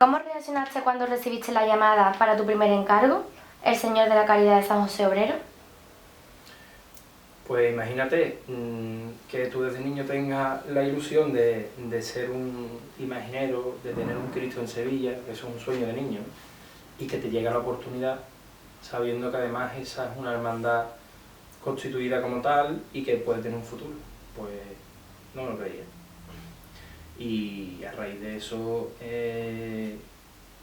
¿Cómo reaccionaste cuando recibiste la llamada para tu primer encargo, El Señor de la Caridad de San José Obrero? Pues imagínate que tú desde niño tengas la ilusión de ser un imaginero, de tener un Cristo en Sevilla, que eso es un sueño de niño, y que te llega la oportunidad sabiendo que además esa es una hermandad constituida como tal y que puede tener un futuro. Pues no me lo creía. Y a raíz de eso,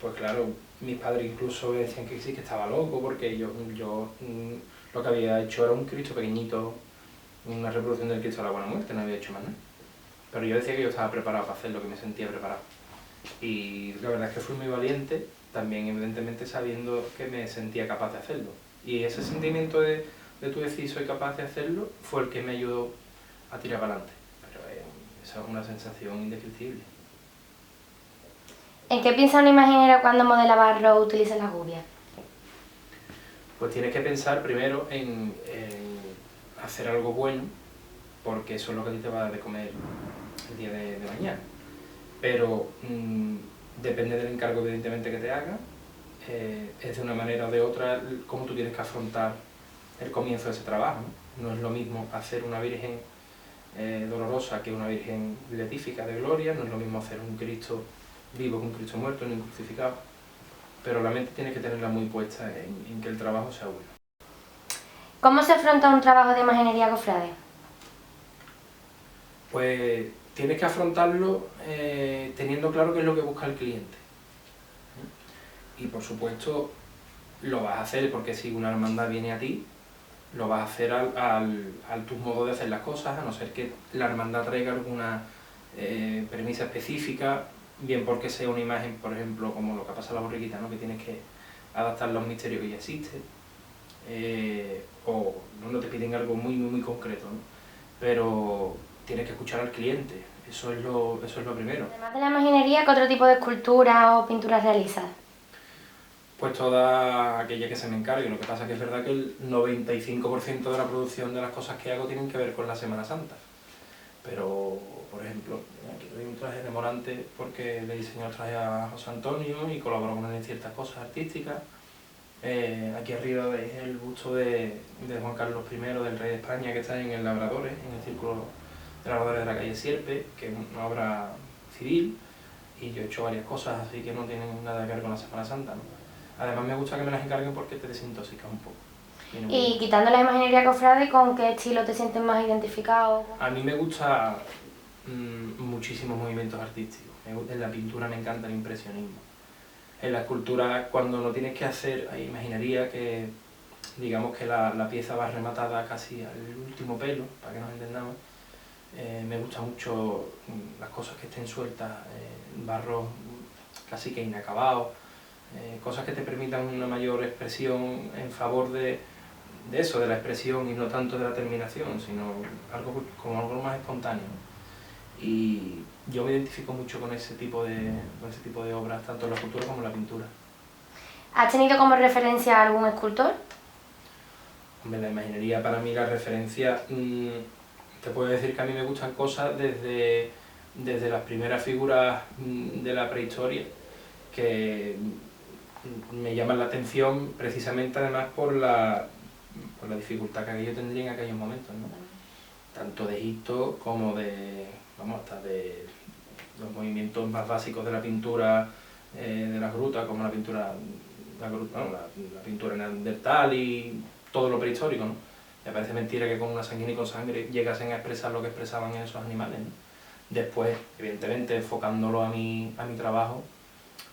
pues claro, mis padres incluso decían que sí, que estaba loco, porque yo lo que había hecho era un Cristo pequeñito, una reproducción del Cristo de la Buena Muerte, no había hecho más nada. Pero yo decía que yo estaba preparado para hacerlo, que me sentía preparado. Y la verdad es que fui muy valiente, también evidentemente sabiendo que me sentía capaz de hacerlo. Y ese sentimiento de tú decir soy capaz de hacerlo fue el que me ayudó a tirar para adelante. Pero esa es una sensación indescriptible. ¿En qué piensa un imaginero cuando modela barro o utiliza las gubias? Pues tienes que pensar primero en hacer algo bueno, porque eso es lo que a ti te va a dar de comer el día de mañana. Pero depende del encargo evidentemente que te haga, es de una manera o de otra cómo tú tienes que afrontar el comienzo de ese trabajo. No es lo mismo hacer una Virgen dolorosa que una Virgen beatífica de gloria, no es lo mismo hacer un Cristo vivo que un Cristo muerto, ni un crucificado, pero la mente tiene que tenerla muy puesta en que el trabajo sea bueno. ¿Cómo se afronta un trabajo de imaginería cofrade? Pues tienes que afrontarlo teniendo claro qué es lo que busca el cliente. Y por supuesto lo vas a hacer porque si una hermandad viene a ti, lo vas a hacer al tu modo de hacer las cosas, a no ser que la hermandad traiga alguna premisa específica, bien porque sea una imagen, por ejemplo, como lo que pasa en la borriquita, ¿no? Que tienes que adaptarlo a un misterio que ya existe, o no te piden algo muy concreto, ¿no? Pero tienes que escuchar al cliente, eso es lo primero. Además de la imaginería, ¿qué otro tipo de esculturas o pinturas realizas? Pues toda aquella que se me encargue, lo que pasa es que es verdad que el 95% de la producción de las cosas que hago tienen que ver con la Semana Santa. Pero, por ejemplo, aquí doy un traje de Morante porque le diseñó el traje a José Antonio y colaboró con él en ciertas cosas artísticas. Aquí arriba veis el busto de Juan Carlos I, del rey de España, que está en el Labradores, en el Círculo de Labradores de la calle Sierpe, que es una obra civil, y yo he hecho varias cosas así que no tienen nada que ver con la Semana Santa, ¿no? Además me gusta que me las encarguen porque te desintoxicas un poco. Y quitando la imaginería cofrade, ¿con qué estilo te sientes más identificado? A mí me gusta muchísimos movimientos artísticos. En la pintura me encanta el impresionismo. En la escultura, cuando no tienes que hacer, hay imaginería que, digamos que la pieza va rematada casi al último pelo, para que nos entendamos. Me gustan mucho las cosas que estén sueltas, barros casi que inacabados, cosas que te permitan una mayor expresión en favor de eso, de la expresión y no tanto de la terminación, sino como algo más espontáneo. Y yo me identifico mucho con ese tipo de obras, tanto en la escultura como en la pintura. ¿Has tenido como referencia a algún escultor? Hombre, la imaginería para mí la referencia, te puedo decir que a mí me gustan cosas desde las primeras figuras de la prehistoria, que me llaman la atención precisamente además por la dificultad que aquello tendría en aquellos momentos, ¿no? Tanto de Egipto como hasta de los movimientos más básicos de la pintura de las grutas, como la pintura neandertal y todo lo prehistórico, ¿no? Me parece mentira que con una sanguínea y con sangre llegasen a expresar lo que expresaban esos animales, ¿no? Después, evidentemente, enfocándolo a mi trabajo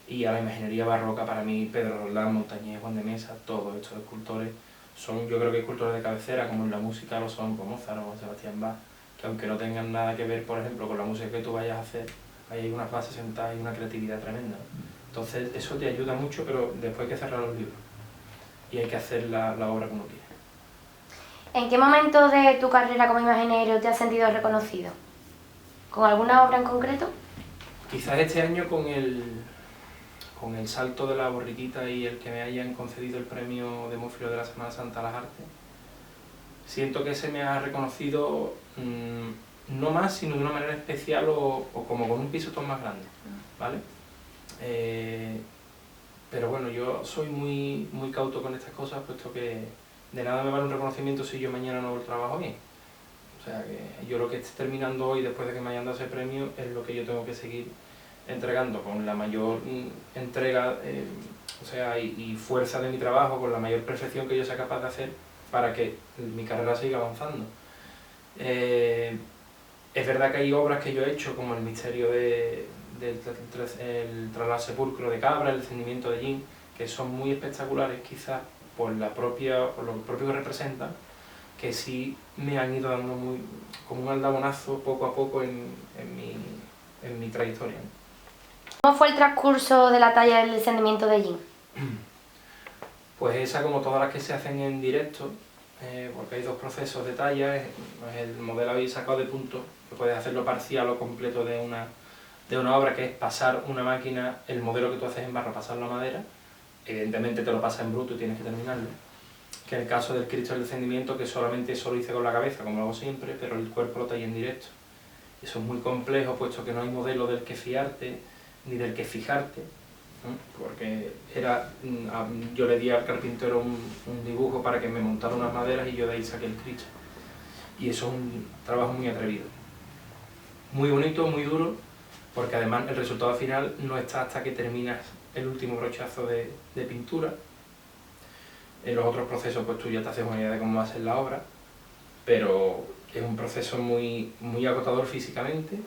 y a la imaginería barroca, para mí Pedro Roldán, Montañés, Juan de Mesa, todos estos escultores son, yo creo que escultores de cabecera, como en la música lo son con Mozart o Sebastián Bach, que aunque no tengan nada que ver, por ejemplo, con la música que tú vayas a hacer, ahí hay unas bases sentadas y una creatividad tremenda, ¿no? Entonces eso te ayuda mucho, pero después hay que cerrar los libros y hay que hacer la obra como quieres. ¿En qué momento de tu carrera como imaginero te has sentido reconocido? ¿Con alguna obra en concreto? Quizás este año con el salto de la borriquita y el que me hayan concedido el premio de Mófilo de la Semana Santa a las Artes, siento que se me ha reconocido no más, sino de una manera especial o como con un pisotón más grande, ¿vale? Pero bueno, yo soy muy cauto con estas cosas, puesto que de nada me vale un reconocimiento si yo mañana no hago el trabajo bien. O sea que yo lo que esté terminando hoy, después de que me hayan dado ese premio, es lo que yo tengo que seguir entregando con la mayor entrega o sea, y fuerza de mi trabajo, con la mayor perfección que yo sea capaz de hacer para que mi carrera siga avanzando. Es verdad que hay obras que yo he hecho, como el misterio del traslado al sepulcro de Cabra, el descendimiento de Jin, que son muy espectaculares quizás por lo propio que representan, que sí me han ido dando como un aldabonazo poco a poco en mi trayectoria. ¿Cómo fue el transcurso de la talla del descendimiento de Jin? Pues esa, como todas las que se hacen en directo, porque hay dos procesos de talla, el modelo habéis sacado de punto, que puedes hacerlo parcial o completo de una obra, que es pasar una máquina, el modelo que tú haces en barro, pasarlo a madera, evidentemente te lo pasa en bruto y tienes que terminarlo, que en el caso del Cristo del Descendimiento, que solamente eso lo hice con la cabeza, como lo hago siempre, pero el cuerpo lo tallé en directo. Eso es muy complejo, puesto que no hay modelo del que fiarte, ni del que fijarte, ¿no? Porque yo le di al carpintero un dibujo para que me montara unas maderas y yo de ahí saqué el Cristo. Y eso es un trabajo muy atrevido. Muy bonito, muy duro, porque además el resultado final no está hasta que terminas el último brochazo de pintura. En los otros procesos pues tú ya te haces una idea de cómo va a ser la obra, pero es un proceso muy agotador físicamente,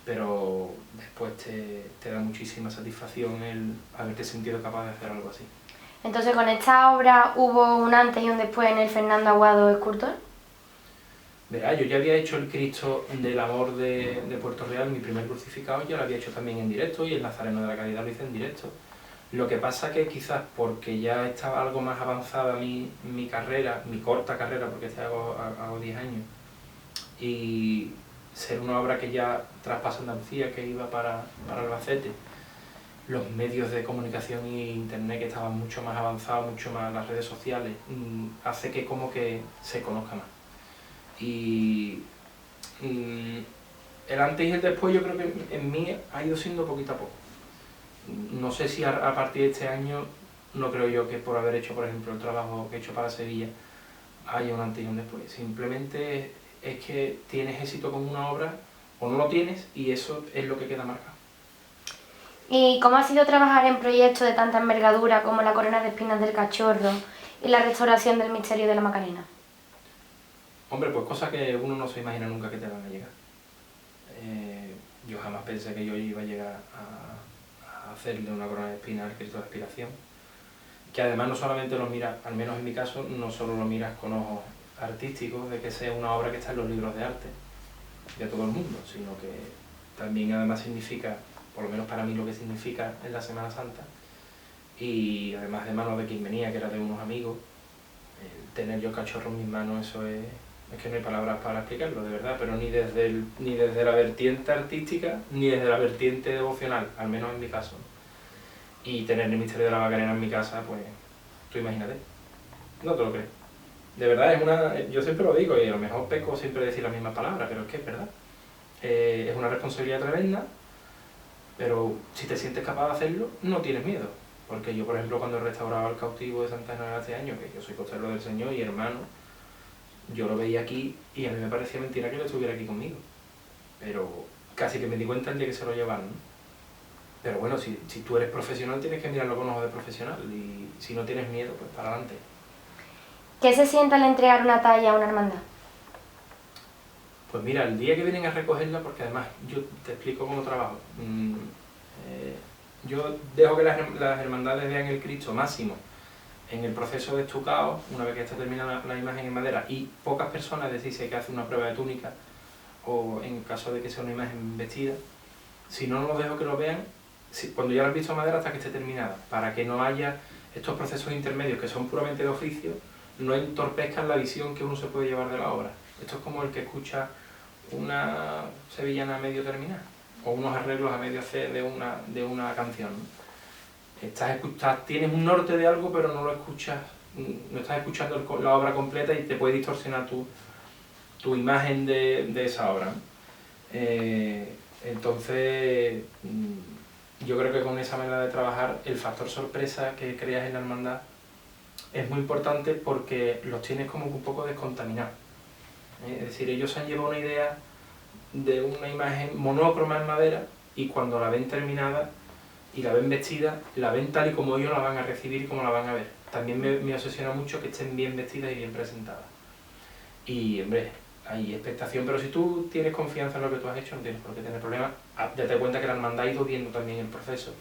pero después te da muchísima satisfacción el haberte sentido capaz de hacer algo así. Entonces, ¿con esta obra hubo un antes y un después en el Fernando Aguado escultor? Verá, yo ya había hecho el Cristo del Amor de Puerto Real, mi primer crucificado, ya lo había hecho también en directo, y el Nazareno de la Caridad lo hice en directo. Lo que pasa que quizás porque ya estaba algo más avanzada mi carrera, mi corta carrera, porque hago 10 años, y ser una obra que ya traspasa Andalucía, que iba para Albacete, los medios de comunicación y internet que estaban mucho más avanzados, mucho más las redes sociales, hace que como que se conozca más. Y el antes y el después yo creo que en mí ha ido siendo poquito a poco. No sé si a partir de este año, no creo yo que por haber hecho, por ejemplo, el trabajo que he hecho para Sevilla, haya un antes y un después. Simplemente es que tienes éxito con una obra o no lo tienes, y eso es lo que queda marcado. ¿Y cómo ha sido trabajar en proyectos de tanta envergadura como la Corona de Espinas del Cachorro y la restauración del Misterio de la Macarena? Hombre, pues cosas que uno no se imagina nunca que te van a llegar. Yo jamás pensé que yo iba a llegar a hacerle una corona de espinas al Cristo de Expiración, que además no solamente lo miras, al menos en mi caso, no solo lo miras con ojos artísticos, de que sea una obra que está en los libros de arte de todo el mundo, sino que también además significa, por lo menos para mí, lo que significa en la Semana Santa, y además de manos de quien venía, que era de unos amigos, el tener yo el cachorro en mis manos, eso es que no hay palabras para explicarlo, de verdad, pero ni desde la vertiente artística, ni desde la vertiente devocional, al menos en mi caso. Y tener el misterio de la Macarena en mi casa, pues, tú imagínate, no te lo crees. De verdad, yo siempre lo digo, y a lo mejor peco siempre decir las mismas palabras, pero es que es verdad. Es una responsabilidad tremenda, pero si te sientes capaz de hacerlo, no tienes miedo. Porque yo, por ejemplo, cuando he restaurado el cautivo de Santa Ana hace años, que yo soy costelero del Señor y hermano, yo lo veía aquí y a mí me parecía mentira que él estuviera aquí conmigo. Pero casi que me di cuenta el día que se lo llevaron, ¿no? Pero bueno, si tú eres profesional, tienes que mirarlo con ojos de profesional, y si no tienes miedo, pues para adelante. ¿Qué se siente al entregar una talla a una hermandad? Pues mira, el día que vienen a recogerla, porque además yo te explico cómo trabajo. Yo dejo que las hermandades vean el Cristo máximo en el proceso de estucado, una vez que está terminada la imagen en madera, y pocas personas decís si hay que hacer una prueba de túnica, o en caso de que sea una imagen vestida. Si no, no los dejo que lo vean cuando ya lo han visto en madera hasta que esté terminada, para que no haya estos procesos intermedios que son puramente de oficio, no entorpezcan la visión que uno se puede llevar de la obra. Esto es como el que escucha una sevillana a medio terminar, o unos arreglos a medio hacer de una canción, ¿no? Tienes un norte de algo, pero no lo escuchas, no estás escuchando la obra completa, y te puede distorsionar tu imagen de esa obra, ¿no? Entonces, yo creo que con esa manera de trabajar el factor sorpresa que creas en la hermandad es muy importante porque los tienes como un poco descontaminados. Es decir, ellos se han llevado una idea de una imagen monócroma en madera y cuando la ven terminada y la ven vestida, la ven tal y como ellos la van a recibir y como la van a ver. También me obsesiona mucho que estén bien vestidas y bien presentadas. Y, hombre, hay expectación, pero si tú tienes confianza en lo que tú has hecho, no tienes por qué tener problemas. Date cuenta que la hermandad ha ido viendo también el proceso.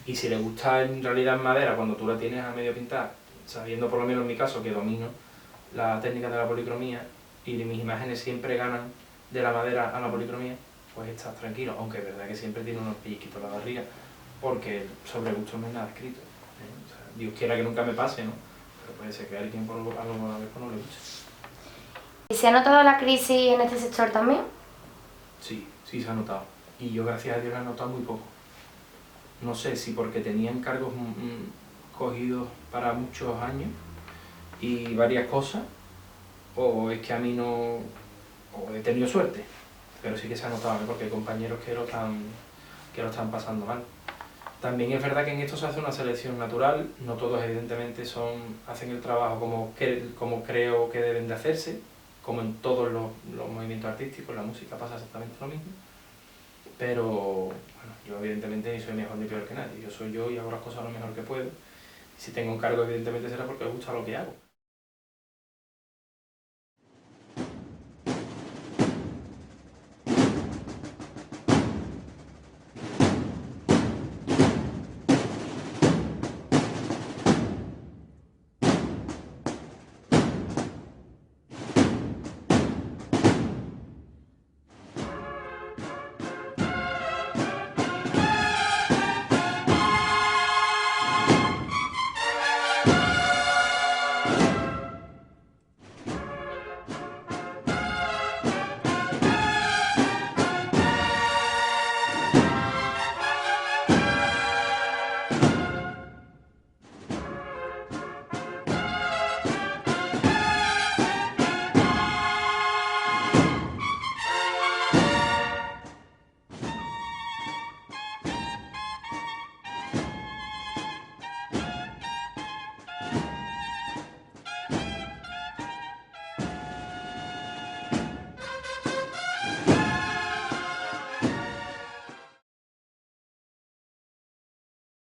Y si le gusta en realidad en madera, cuando tú la tienes a medio pintar, sabiendo por lo menos en mi caso que domino la técnica de la policromía y mis imágenes siempre ganan de la madera a la policromía, pues estás tranquilo, aunque es verdad que siempre tiene unos pellizquitos en la barriga, porque sobre gusto no hay nada escrito. O sea, Dios quiera que nunca me pase, ¿no? Pero puede ser que a alguien por algo a lo mejor no le guste. ¿Y se ha notado la crisis en este sector también? Sí, sí se ha notado. Y yo gracias a Dios la he notado muy poco. No sé si porque tenía encargos cogidos para muchos años y varias cosas, o es que a mí no, o he tenido suerte, pero sí que se ha notado, ¿no? Porque hay compañeros que lo están pasando mal. También es verdad que en esto se hace una selección natural, no todos evidentemente hacen el trabajo como creo que deben de hacerse, como en todos los movimientos artísticos, la música pasa exactamente lo mismo, pero bueno, yo evidentemente ni soy mejor ni peor que nadie, yo soy yo y hago las cosas lo mejor que puedo, y si tengo un cargo evidentemente será porque me gusta lo que hago.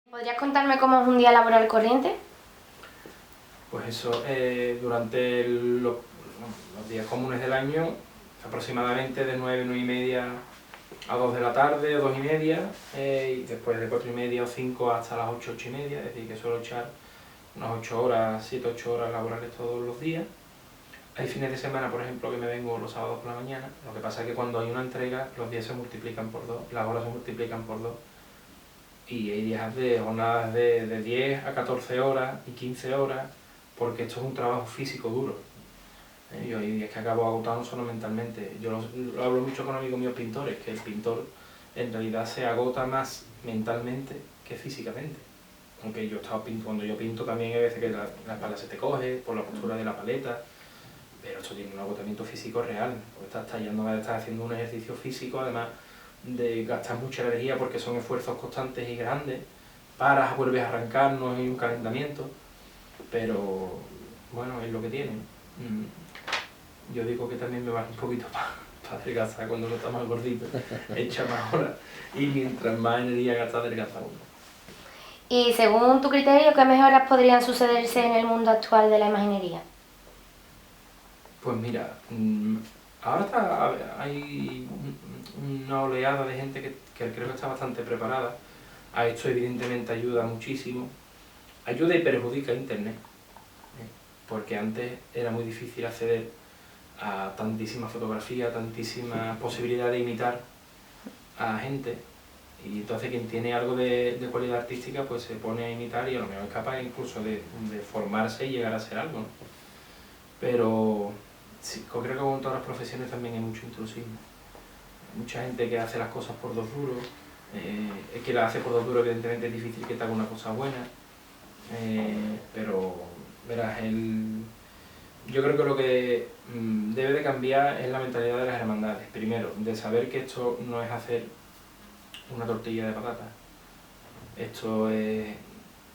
¿Podrías contarme cómo es un día laboral corriente? Pues eso, durante los días comunes del año, aproximadamente de 9, 9 y media a 2 de la tarde, o 2 y media, y después de 4 y media o 5 hasta las 8, 8 y media, es decir, que suelo echar unas 8 horas, 7, 8 horas laborales todos los días. Hay fines de semana, por ejemplo, que me vengo los sábados por la mañana, lo que pasa es que cuando hay una entrega, los días se multiplican por 2, las horas se multiplican por 2, y hay días de jornadas de 10 a 14 horas y 15 horas, porque esto es un trabajo físico duro. Yo hay días que acabo agotado no solo mentalmente. Yo lo hablo mucho con amigos míos pintores, que el pintor en realidad se agota más mentalmente que físicamente. Aunque cuando yo pinto también hay veces que la espalda se te coge por la postura de la paleta, pero esto tiene un agotamiento físico real, porque estás tallando, estás haciendo un ejercicio físico, además de gastar mucha energía porque son esfuerzos constantes y grandes, paras, vuelves a arrancar, no hay un calentamiento, pero bueno, es lo que tiene. Yo digo que también me va un poquito para adelgazar cuando uno está más gordito, echa más horas y mientras más energía gasta adelgaza uno. Y según tu criterio, ¿qué mejoras podrían sucederse en el mundo actual de la imaginería? Pues mira, ahora hay una oleada de gente que creo que está bastante preparada. A esto evidentemente ayuda muchísimo. Ayuda y perjudica Internet, porque antes era muy difícil acceder a tantísima fotografía, tantísima posibilidad de imitar a gente, y entonces quien tiene algo de cualidad artística pues se pone a imitar y a lo mejor es capaz incluso de formarse y llegar a ser algo, ¿no? Pero sí, creo que como en todas las profesiones también hay mucho intrusismo. Mucha gente que hace las cosas por 2 duros, es que la hace por 2 duros evidentemente es difícil que te haga una cosa buena, pero verás, yo creo que lo que debe de cambiar es la mentalidad de las hermandades. Primero, de saber que esto no es hacer una tortilla de patatas, Esto es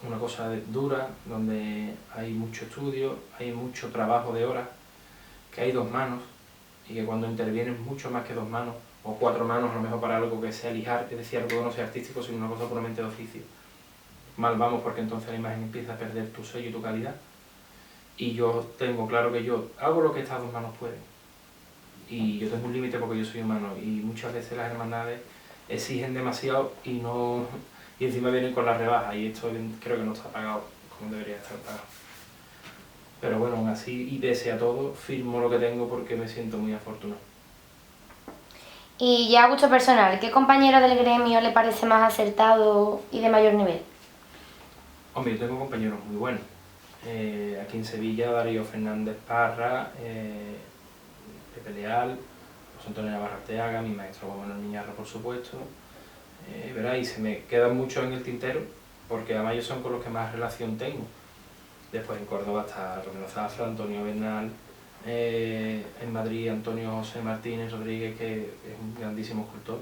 una cosa dura, donde hay mucho estudio, hay mucho trabajo de horas, que hay dos manos, y que cuando intervienen mucho más que dos manos, o cuatro manos a lo mejor para algo que sea lijar, es decir, algo que no sea artístico, sino una cosa puramente de oficio. Mal vamos, porque entonces la imagen empieza a perder tu sello y tu calidad. Y yo tengo claro que yo hago lo que estas dos manos pueden. Y yo tengo un límite porque yo soy humano, y muchas veces las hermandades exigen demasiado y encima vienen con la rebaja, y esto creo que no está pagado como debería estar pagado. Pero bueno, aún así, y pese a todo, firmo lo que tengo porque me siento muy afortunado. Y ya a gusto personal, ¿qué compañero del gremio le parece más acertado y de mayor nivel? Hombre, yo tengo compañeros muy buenos. Aquí en Sevilla, Darío Fernández Parra, Pepe Leal, José Antonio Navarra Arteaga, mi maestro Juan Manuel Miñarro, por supuesto. Verá, y se me quedan muchos en el tintero, porque además ellos son con los que más relación tengo. Después en Córdoba está Romero Zafra, Antonio Bernal, en Madrid Antonio José Martínez Rodríguez, que es un grandísimo escultor.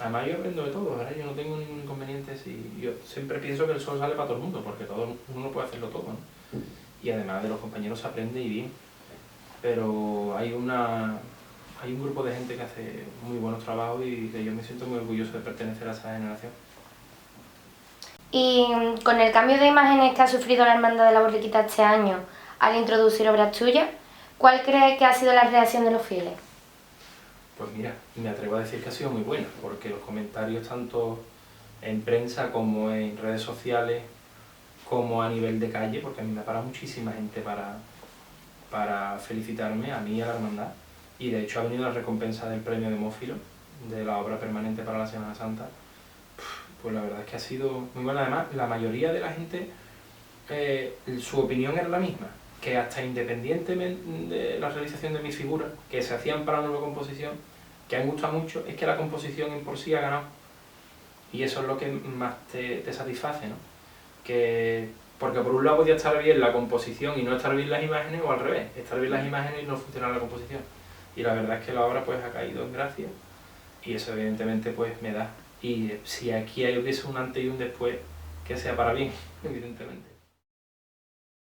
Además yo aprendo de todo, ¿verdad? Yo no tengo ningún inconveniente, yo siempre pienso que el sol sale para todo el mundo, porque uno no puede hacerlo todo, ¿no? Y además de los compañeros se aprende y bien, pero hay un grupo de gente que hace muy buenos trabajos y que yo me siento muy orgulloso de pertenecer a esa generación. Y con el cambio de imágenes que ha sufrido la Hermandad de la Borriquita este año al introducir obras tuyas, ¿cuál crees que ha sido la reacción de los fieles? Pues mira, me atrevo a decir que ha sido muy buena, porque los comentarios tanto en prensa como en redes sociales, como a nivel de calle, porque a mí me ha parado muchísima gente para felicitarme, a mí y a la hermandad, y de hecho ha venido la recompensa del premio de Mófilo, de la obra permanente para la Semana Santa. Pues la verdad es que ha sido muy buena. Además, la mayoría de la gente, su opinión era la misma, que hasta independientemente de la realización de mis figuras, que se hacían para una nueva composición, que han gustado mucho, es que la composición en por sí ha ganado. Y eso es lo que más te satisface, ¿no? Porque por un lado podía estar bien la composición y no estar bien las imágenes, o al revés, estar bien las imágenes y no funcionar la composición. Y la verdad es que la obra pues ha caído en gracia, y eso evidentemente pues me da. Y si aquí hubiese un antes y un después, que sea para bien, evidentemente.